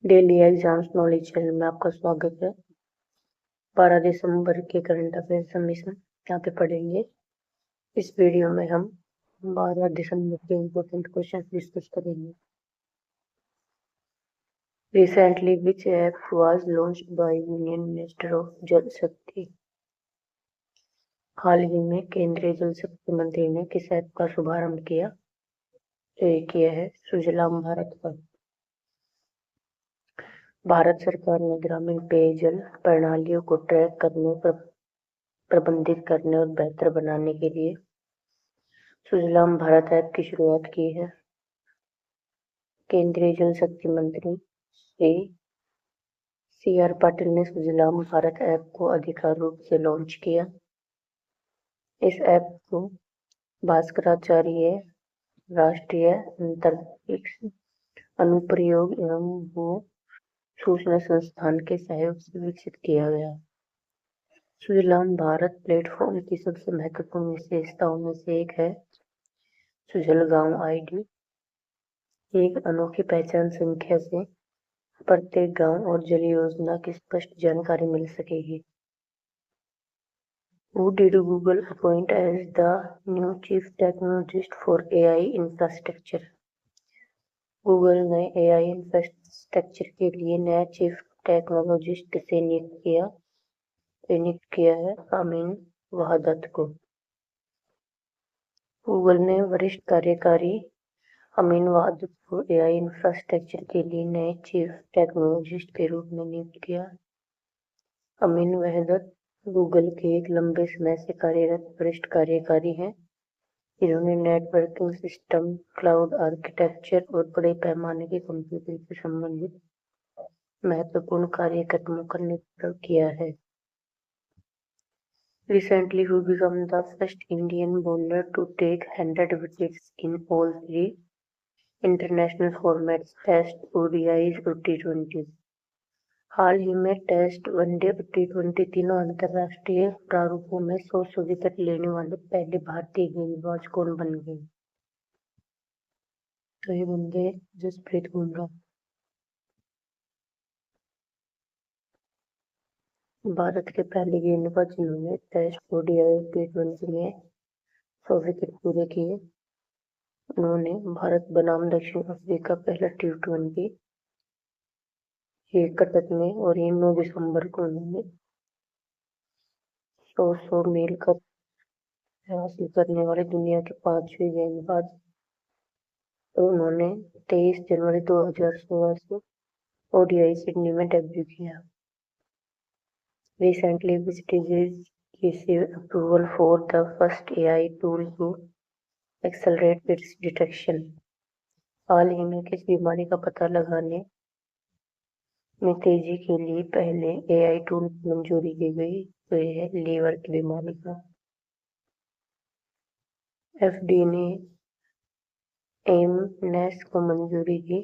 Daily exams knowledge channel में आपका स्वागत है। 12 दिसंबर के करंट अफेयर सबमिशन यहाँ पे पढ़ेंगे। इस वीडियो में हम 12 दिसंबर के इम्पोर्टेंट क्वेश्चन डिस्कस करेंगे। Recently which app was launched by union minister of जल शक्ति? हाल ही में केंद्रीय जल शक्ति मंत्री ने किस ऐप का शुभारंभ किया? तो ये किया है सुजलाम भारत का। भारत सरकार ने ग्रामीण पेयजल प्रणालियों को ट्रैक करने, प्रबंधित करने और बेहतर बनाने के लिए सुजलाम भारत ऐप की शुरुआत की है। केंद्रीय जल शक्ति मंत्री श्री सी.आर. पाटिल ने सुजलाम भारत ऐप को आधिकारिक रूप से लॉन्च किया। इस ऐप को भास्कराचार्य राष्ट्रीय अंतरिक्ष अनुप्रयोग एवं भू सूचना संस्थान के सहयोग से विकसित किया गया। सुजलाम भारत प्लेटफॉर्म की सबसे महत्वपूर्ण विशेषताओं में से एक है सुजलगांव आईडी। एक अनोखी पहचान संख्या से प्रत्येक गांव और जल योजना की स्पष्ट जानकारी मिल सकेगी। Who did Google appoint as the new chief technologist for AI infrastructure? Google ने AI इंफ्रास्ट्रक्चर के लिए नया चीफ टेक्नोलॉजिस्ट किसे नियुक्त किया है अमीन वहादत को। गूगल ने वरिष्ठ कार्यकारी अमीन वहादत को AI इंफ्रास्ट्रक्चर के लिए नए चीफ टेक्नोलॉजिस्ट के रूप में नियुक्त किया। अमीन वहादत गूगल के एक लंबे समय से कार्यरत वरिष्ठ कार्यकारी हैं। इन्होंने नेटवर्किंग सिस्टम, क्लाउड आर्किटेक्चर और बड़े पैमाने के कंप्यूटिंग से संबंधित महत्वपूर्ण कार्यक्रमों का नेतृत्व किया है। Recently, who became the first Indian bowler to take 100 wickets in all three international formats: Test, ODIs और T20? हाल ही में टेस्ट, वनडे और T20 तीनों अंतर्राष्ट्रीय प्रारूपों में 100 विकेट लेने वाले पहले भारतीय गेंदबाज कौन बन गए? तो ये बन गए जसप्रीत बुमराह। भारत के पहले गेंदबाज जिन्होंने टेस्ट, ODI और T20 में 100 विकेट पूरे किए। उन्होंने भारत बनाम दक्षिण अफ्रीका पहला T20 कटक में और 9 दिसंबर को उन्होंने 100 मील का हासिल करने वाले दुनिया के 5वें गेंदबाज। तो उन्होंने 23 जनवरी 2016 से ODI सिडनी में डेब्यू किया। Recently, which disease received approval for the first AI tool to accelerate its detection? हाल ही में किस बीमारी का पता लगाने में तेजी के लिए पहले AI टूल की मंजूरी दी गई? तो यह है लीवर की बीमारी का। FDA ने एमनेस को मंजूरी दी,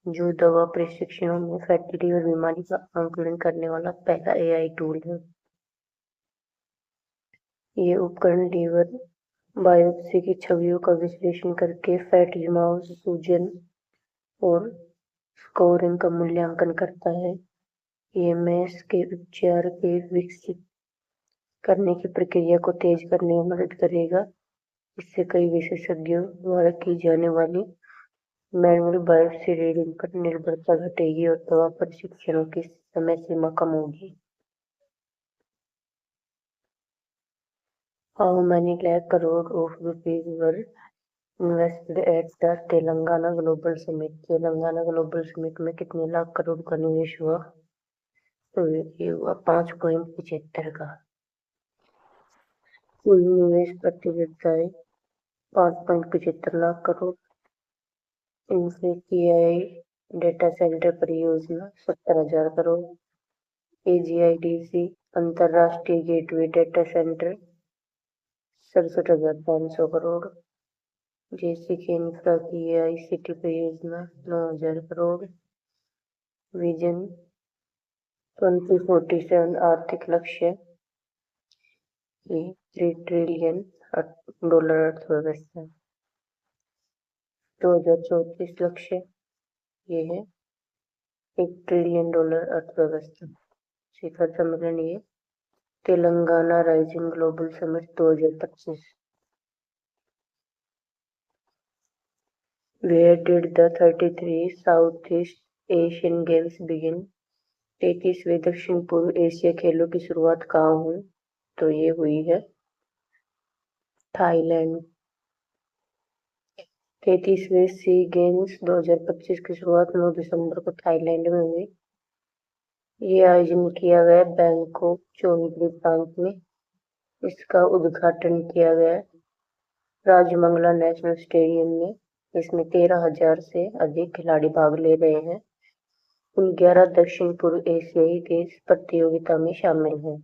जो दवा प्रशिक्षणों में फैटी लीवर बीमारी का आकलन करने वाला पहला AI टूल है। ये उपकरण लीवर बायोप्सी की छवियों का विश्लेषण करके फैट जमाव, सूजन और स्कोरिंग का मूल्यांकन करता है। एमएस के उपचार के विकसित करने की प्रक्रिया को तेज करने में मदद करेगा। इससे कई विशेषज्ञों द्वारा की जाने वाली मैनुअल बायोप्सी रीडिंग पर निर्भरता घटेगी और दवा परीक्षणों की समय सीमा कम होगी। How many lakh crore of rupees were invested at the Telangana global summit? Telangana global summit में कितने लाख करोड़ का निवेश हुआ? तो ये हुआ 5.75 का। कुल निवेश प्रतियोगिताएं 5.75 लाख करोड़। इनफीसीआई डेटा सेंटर परियोजना 70,000 करोड़। AGIDC अंतरराष्ट्रीय gateway data centre 67,500 crore. JCK infra की AICT परियोजना 9,000 करोड़। विजन 2047 आर्थिक लक्ष्य $3 ट्रिलियन अर्थव्यवस्था। 2034 लक्ष्य ये है $1 ट्रिलियन अर्थव्यवस्था शिखर सम्मेलन ये Telangana rising global summit 2025। Where did the 33 Southeast Asian Games begin? 33वें दक्षिण पूर्व एशिया खेलों की शुरुआत कहाँ हुई? तो ये हुई है थाईलैंड। 33वें सी गेम्स 2025 की शुरुआत 9 दिसंबर को थाईलैंड में हुई। ये आयोजन किया गया बैंकॉक चोंगली प्रांत में। इसका उद्घाटन किया गया राजमंगला नेशनल स्टेडियम में। इसमें 13,000 से अधिक खिलाड़ी भाग ले रहे हैं। कुल 11 दक्षिण पूर्व एशियाई देश प्रतियोगिता में शामिल हैं।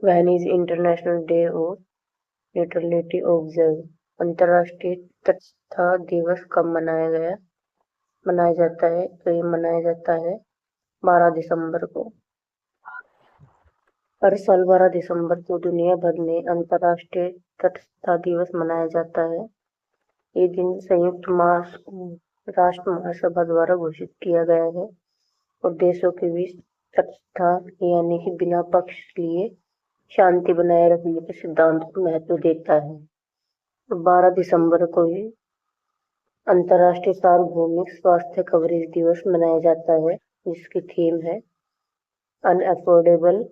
When is International Day of neutrality observe? अंतर्राष्ट्रीय तटस्थता दिवस कब मनाया जाता है? तो ये मनाया जाता है 12 दिसंबर को। हर साल 12 दिसंबर को दुनिया भर में अंतर्राष्ट्रीय तटस्थता दिवस मनाया जाता है। ये दिन संयुक्त राष्ट्र महासभा द्वारा घोषित किया गया है और देशों के बीच तटस्थता यानी कि बिना पक्ष लिए शांति बनाए रखने के सिद्धांत को महत्व देता है। 12 दिसंबर को ही अंतर्राष्ट्रीय सार्वभौमिक स्वास्थ्य कवरेज दिवस मनाया जाता है, जिसकी थीम है unaffordable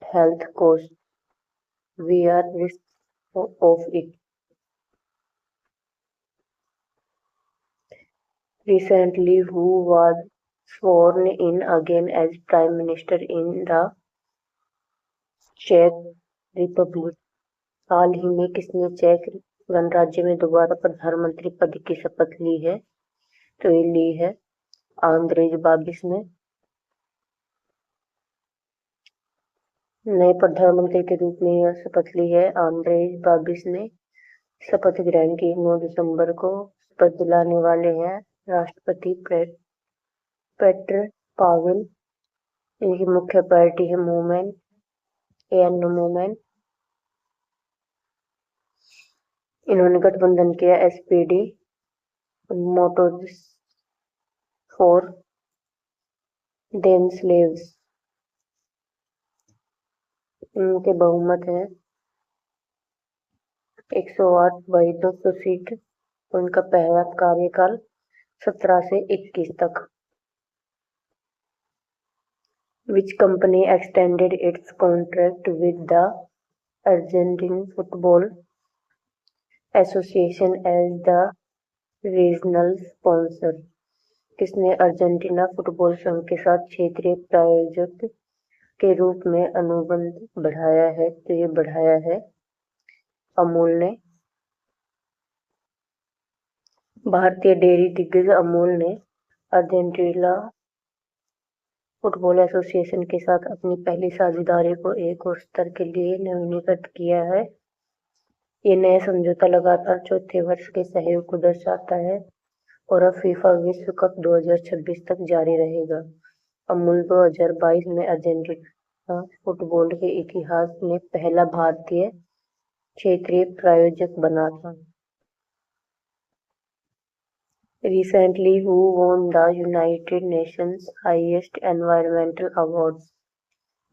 health cost, we are risk of it. Recently, who was sworn in again as Prime Minister in the चेक रिपब्लिक? हाल ही में किसने चेक गणराज्य में दोबारा प्रधानमंत्री पद की शपथ ली है? तो ये ली है आंद्रेज बाबिस ने। नए प्रधानमंत्री के रूप में यह शपथ ली है आंद्रेज बाबिस ने। शपथ ग्रहण की 9 दिसंबर को शपथ दिलाने वाले हैं राष्ट्रपति पेट्र पावेल। इनकी मुख्य पार्टी है मूवमेंट मूवमेंट। इन्होंने गठबंधन किया SPD motors for them slaves. इनके बहुमत है 108/200 सीट। उनका पहला कार्यकाल 17 से 21 तक। Which company extended its contract with the Argentine Football Association as the regional sponsor? किसने अर्जेंटीना फुटबॉल संघ के साथ क्षेत्रीय प्रायोजक के रूप में अनुबंध बढ़ाया है? तो ये बढ़ाया है अमूल ने। भारतीय डेयरी दिग्गज अमूल ने अर्जेंटीना फुटबॉल एसोसिएशन के साथ अपनी पहली साझेदारी को एक और स्तर के लिए नवीनीकृत किया है। ये नया समझौता लगातार चौथे वर्ष के सहयोग को दर्शाता है और अब फीफा विश्व कप 2026 तक जारी रहेगा। अमूल 2022 में अर्जेंटीना फुटबॉल के इतिहास में पहला भारतीय क्षेत्रीय प्रायोजक बना था। Recently, who won the United Nations highest environmental awards?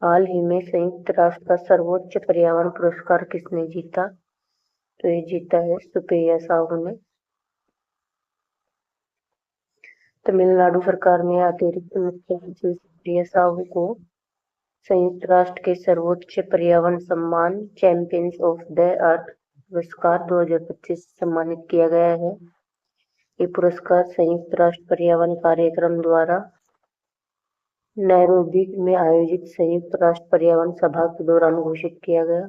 हाल ही में संयुक्त राष्ट्र का सर्वोच्च पर्यावरण पुरस्कार किसने जीता? तो ये जीता है सुप्रिया साहू ने। तमिलनाडु सरकार ने अतिरिक्त मुख्य सचिव सुप्रिया साहू को संयुक्त राष्ट्र के सर्वोच्च पर्यावरण सम्मान चैंपियंस ऑफ द अर्थ पुरस्कार 2025 सम्मानित किया गया है। ये पुरस्कार संयुक्त राष्ट्र पर्यावरण कार्यक्रम द्वारा नैरोबी में आयोजित संयुक्त राष्ट्र पर्यावरण सभा के दौरान घोषित किया गया।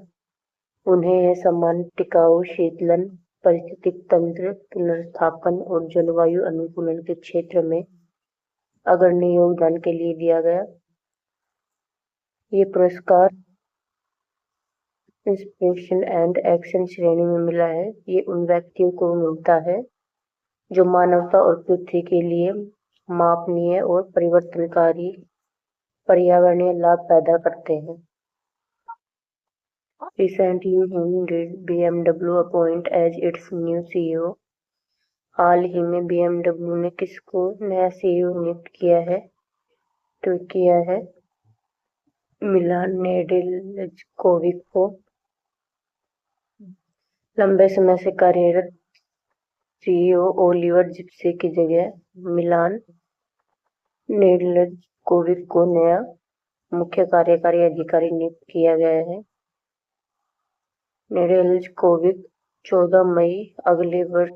उन्हें यह सम्मान टिकाऊ शीतलन, पारिस्थितिक तंत्र पुनर्स्थापन और जलवायु अनुकूलन के क्षेत्र में अग्रणी योगदान के लिए दिया गया। ये पुरस्कार इंस्पिरेशन एंड एक्शन श्रेणी में मिला है। ये उन व्यक्तियों को मिलता है जो मानवता और पृथ्वी के लिए मापनीय और परिवर्तनकारी पर्यावरणीय लाभ पैदा करते हैं। Recently, whom did BMW appoint as its new CEO? हाल ही में BMW ने किसको नया CEO नियुक्त किया है? तो किया है मिलान नेडेलकोविक को। लंबे समय से कार्यरत CEO ओलिवर जिप्सी की जगह मिलान नेडेलकोविक को नया मुख्य कार्यकारी अधिकारी नियुक्त किया गया है। नेडेलकोविक 14 मई अगले वर्ष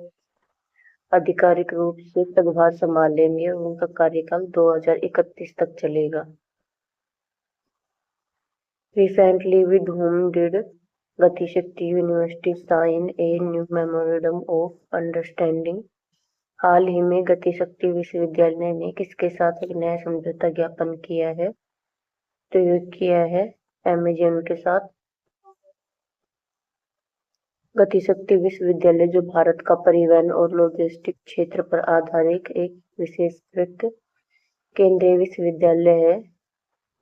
आधिकारिक रूप से पदभार संभालेंगे और उनका कार्यकाल 2031 तक चलेगा। Recently, with whom did Gati Shakti University sign a new memorandum of understanding? हाल ही में गति शक्ति विश्वविद्यालय ने किसके साथ एक नया समझौता ज्ञापन किया है? तो ये किया है अमेजन के साथ। गति शक्ति विश्वविद्यालय, जो भारत का परिवहन और लॉजिस्टिक क्षेत्र पर आधारित एक विशेषकृत केंद्रीय विश्वविद्यालय है,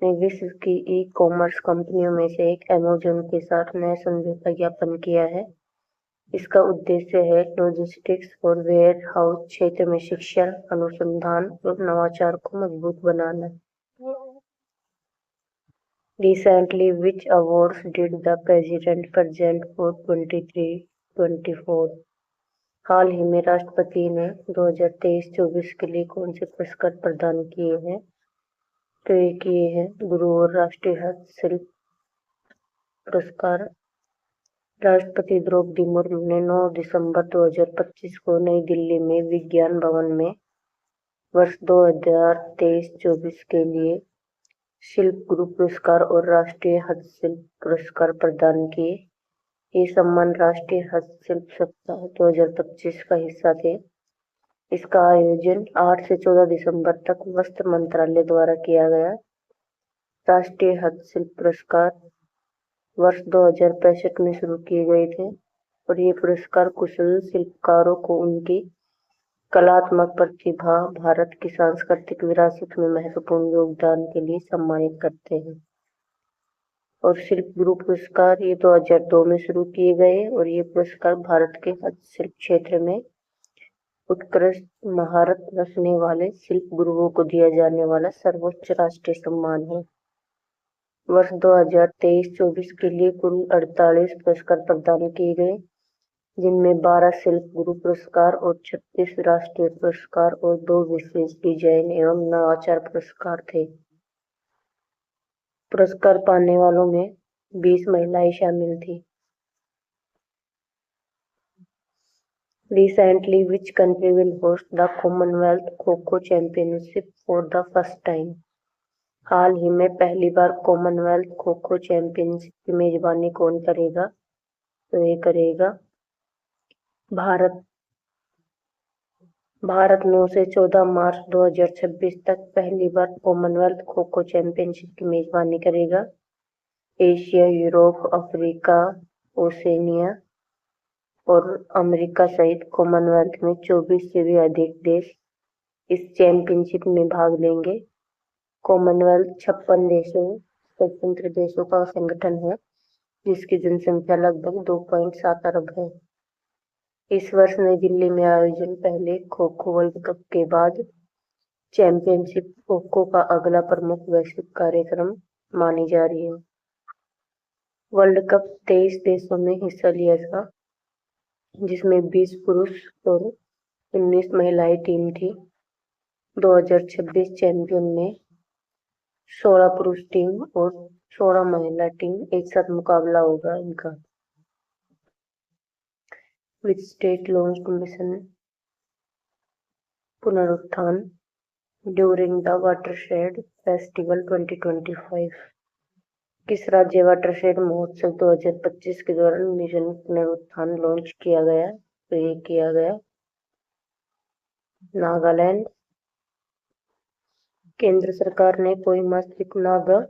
ने विश्व की ई-कॉमर्स कंपनियों में से एक अमेजन के साथ नया समझौता ज्ञापन किया है। इसका उद्देश्य है लॉजिस्टिक्स और वेयर हाउस क्षेत्र में शिक्षण, अनुसंधान और नवाचार को मजबूत बनाना। Recently, which awards did the president present for 23-24? हाल ही में राष्ट्रपति ने 2023-24 के लिए कौन से पुरस्कार प्रदान किए हैं? तो ये किए हैं गुरु और राष्ट्रीय हस्तशिल्प पुरस्कार। राष्ट्रपति द्रौपदी मुर्मू ने 9 दिसंबर 2025 को नई दिल्ली में विज्ञान भवन में वर्ष 2023-24 के लिए शिल्प गुरु पुरस्कार और राष्ट्रीय हस्तशिल्प पुरस्कार प्रदान किए। ये सम्मान राष्ट्रीय हस्तशिल्प सप्ताह 2025 का हिस्सा थे। इसका आयोजन 8 से 14 दिसंबर तक वस्त्र मंत्रालय द्वारा किया गया। राष्ट्रीय हस्तशिल्प पुरस्कार वर्ष 2065 में शुरू किए गए थे और ये पुरस्कार कुशल शिल्पकारों को उनकी कलात्मक प्रतिभा, भारत की सांस्कृतिक विरासत में महत्वपूर्ण योगदान के लिए सम्मानित करते हैं। और शिल्प गुरु पुरस्कार ये 2002 में शुरू किए गए और ये पुरस्कार भारत के हस्तशिल्प क्षेत्र में उत्कृष्ट महारत रखने वाले शिल्प गुरुओं को दिया जाने वाला सर्वोच्च राष्ट्रीय सम्मान है। वर्ष 2023-24 के लिए कुल 48 पुरस्कार प्रदान किए गए, जिनमें 12 शिल्प गुरु पुरस्कार और 36 राष्ट्रीय पुरस्कार और 2 विशेष डिजाइन एवं नवाचार पुरस्कार थे। पुरस्कार पाने वालों में 20 महिलाएं शामिल थी। Recently, which country will host the Commonwealth Kho-Kho Championship for the first time? हाल ही में पहली बार कॉमनवेल्थ खो खो चैंपियनशिप की मेजबानी कौन करेगा? तो ये करेगा भारत। भारत 9 से 14 मार्च 2026 तक पहली बार कॉमनवेल्थ खो खो चैंपियनशिप की मेजबानी करेगा। एशिया, यूरोप, अफ्रीका, ओसेनिया और अमेरिका सहित कॉमनवेल्थ में 24 से भी अधिक देश इस चैंपियनशिप में भाग लेंगे। कॉमनवेल्थ 56 देशों स्वतंत्र देशों का संगठन है, जिसकी जनसंख्या लगभग 2.7 अरब है। इस वर्ष नई दिल्ली में आयोजन पहले खो खो वर्ल्ड कप के बाद चैंपियनशिप खो खो का अगला प्रमुख वैश्विक कार्यक्रम मानी जा रही है। वर्ल्ड कप 23 देशों में हिस्सा लिया था, जिसमें 20 पुरुष और 19 महिलाएं टीम थी। 2026 चैंपियन में 16 पुरुष टीम और 16 महिला टीम एक साथ मुकाबला होगा इनका। विच स्टेट लॉन्च्ड मिशन पुनरुत्थान ड्यूरिंग द वाटरशेड फेस्टिवल 2025? किस राज्य वाटरशेड महोत्सव 2025 के दौरान मिशन पुनरुत्थान लॉन्च किया गया? तो ये किया गया नागालैंड। केंद्र सरकार ने कोहिमा स्थित नागा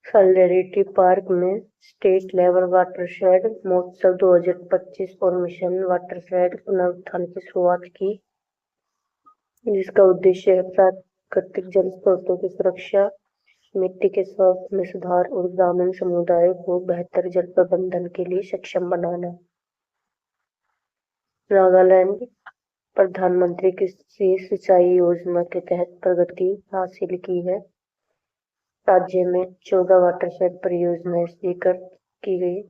सॉलिडेरिटी पार्क में स्टेट लेवल वाटरशेड महोत्सव 2025 और मिशन वाटरशेड पुनरुत्थान की शुरुआत की, जिसका उद्देश्य है प्राकृतिक जल स्रोतों की सुरक्षा, मिट्टी के स्वास्थ्य में सुधार और ग्रामीण समुदायों को बेहतर जल प्रबंधन के लिए सक्षम बनाना। नागालैंड प्रधानमंत्री कृषि सिंचाई योजना के तहत प्रगति हासिल की है। राज्य में 14 वाटरशेड परियोजनाएं स्वीकृत की गई।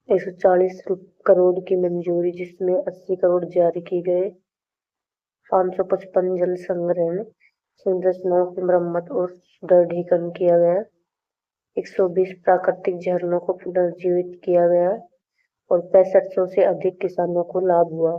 140 करोड़ की मंजूरी, जिसमें 80 करोड़ जारी किए गए। 555 जल संग्रहण संरचनाओं की मरम्मत और सुदृढ़ीकरण किया गया। 120 प्राकृतिक झरनों को पुनर्जीवित किया गया और 6500 से अधिक किसानों को लाभ हुआ।